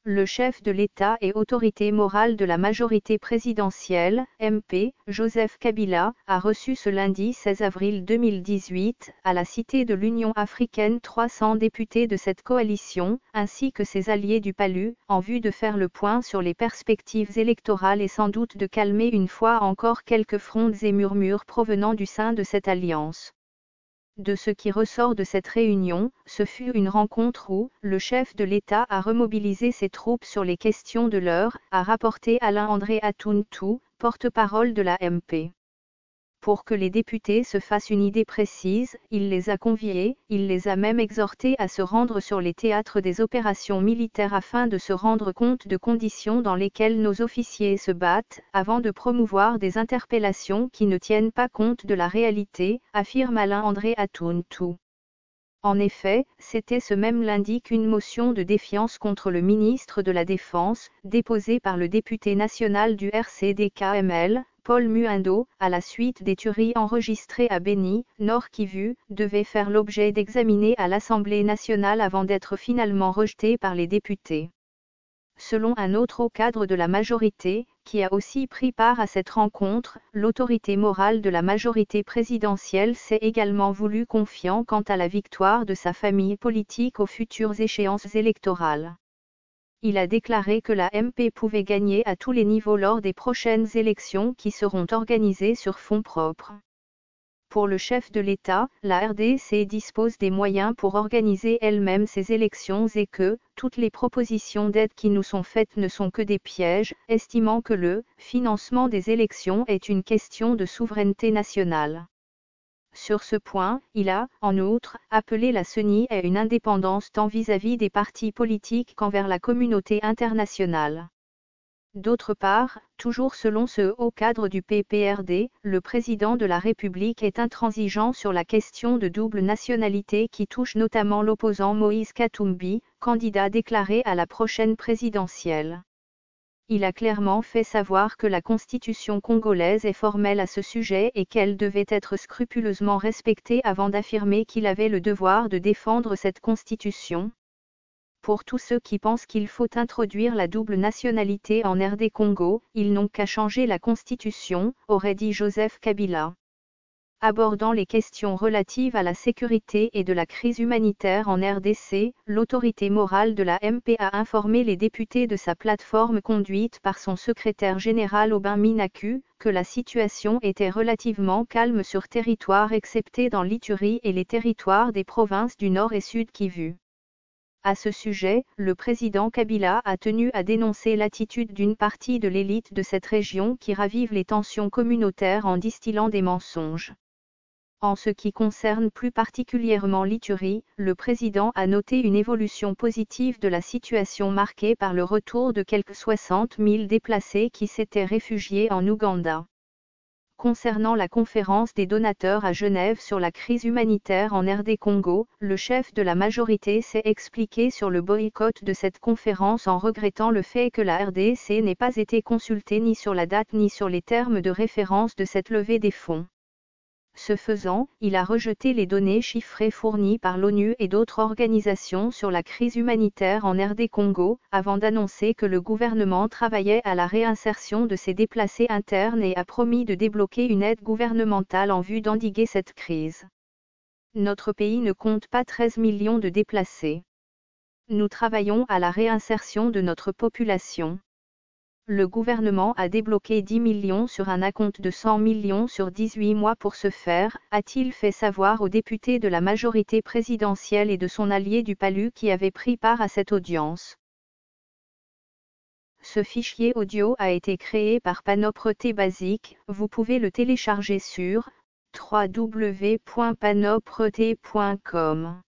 Le chef de l'État et autorité morale de la majorité présidentielle, MP, Joseph Kabila, a reçu ce lundi 16 avril 2018, à la Cité de l'Union africaine 300 députés de cette coalition, ainsi que ses alliés du PALU, en vue de faire le point sur les perspectives électorales et sans doute de calmer une fois encore quelques frondes et murmures provenant du sein de cette alliance. De ce qui ressort de cette réunion, ce fut une rencontre où le chef de l'État a remobilisé ses troupes sur les questions de l'heure, a rapporté Alain-André Atuntu, porte-parole de la MP. Pour que les députés se fassent une idée précise, il les a conviés, il les a même exhortés à se rendre sur les théâtres des opérations militaires afin de se rendre compte de conditions dans lesquelles nos officiers se battent, avant de promouvoir des interpellations qui ne tiennent pas compte de la réalité, affirme Alain-André Atuntu. En effet, c'était ce même lundi qu'une motion de défiance contre le ministre de la Défense, déposée par le député national du RCD-KML, Paul Muindo, à la suite des tueries enregistrées à Beni, Nord Kivu, devait faire l'objet d'examiner à l'Assemblée nationale avant d'être finalement rejetée par les députés. Selon un autre haut cadre de la majorité, qui a aussi pris part à cette rencontre, l'autorité morale de la majorité présidentielle s'est également voulu confiant quant à la victoire de sa famille politique aux futures échéances électorales. Il a déclaré que la MP pouvait gagner à tous les niveaux lors des prochaines élections qui seront organisées sur fonds propres. Pour le chef de l'État, la RDC dispose des moyens pour organiser elle-même ses élections et que, toutes les propositions d'aide qui nous sont faites ne sont que des pièges, estimant que le financement des élections est une question de souveraineté nationale. Sur ce point, il a, en outre, appelé la CENI à une indépendance tant vis-à-vis des partis politiques qu'envers la communauté internationale. D'autre part, toujours selon ce haut cadre du PPRD, le président de la République est intransigeant sur la question de double nationalité qui touche notamment l'opposant Moïse Katumbi, candidat déclaré à la prochaine présidentielle. Il a clairement fait savoir que la constitution congolaise est formelle à ce sujet et qu'elle devait être scrupuleusement respectée avant d'affirmer qu'il avait le devoir de défendre cette constitution. Pour tous ceux qui pensent qu'il faut introduire la double nationalité en RD Congo, ils n'ont qu'à changer la constitution, aurait dit Joseph Kabila. Abordant les questions relatives à la sécurité et de la crise humanitaire en RDC, l'autorité morale de la MP a informé les députés de sa plateforme conduite par son secrétaire général Aubin Minaku, que la situation était relativement calme sur territoire excepté dans l'Ituri et les territoires des provinces du Nord et Sud Kivu. À ce sujet, le président Kabila a tenu à dénoncer l'attitude d'une partie de l'élite de cette région qui ravive les tensions communautaires en distillant des mensonges. En ce qui concerne plus particulièrement l'Ituri, le président a noté une évolution positive de la situation marquée par le retour de quelques 60 000 déplacés qui s'étaient réfugiés en Ouganda. Concernant la conférence des donateurs à Genève sur la crise humanitaire en RD Congo, le chef de la majorité s'est expliqué sur le boycott de cette conférence en regrettant le fait que la RDC n'ait pas été consultée ni sur la date ni sur les termes de référence de cette levée des fonds. Ce faisant, il a rejeté les données chiffrées fournies par l'ONU et d'autres organisations sur la crise humanitaire en RD Congo, avant d'annoncer que le gouvernement travaillait à la réinsertion de ces déplacés internes et a promis de débloquer une aide gouvernementale en vue d'endiguer cette crise. Notre pays ne compte pas 13 millions de déplacés. Nous travaillons à la réinsertion de notre population. Le gouvernement a débloqué 10 millions sur un acompte de 100 millions sur 18 mois pour ce faire, a-t-il fait savoir aux députés de la majorité présidentielle et de son allié du PALU qui avait pris part à cette audience. Ce fichier audio a été créé par Panopre Basic, vous pouvez le télécharger sur www.panopret.com.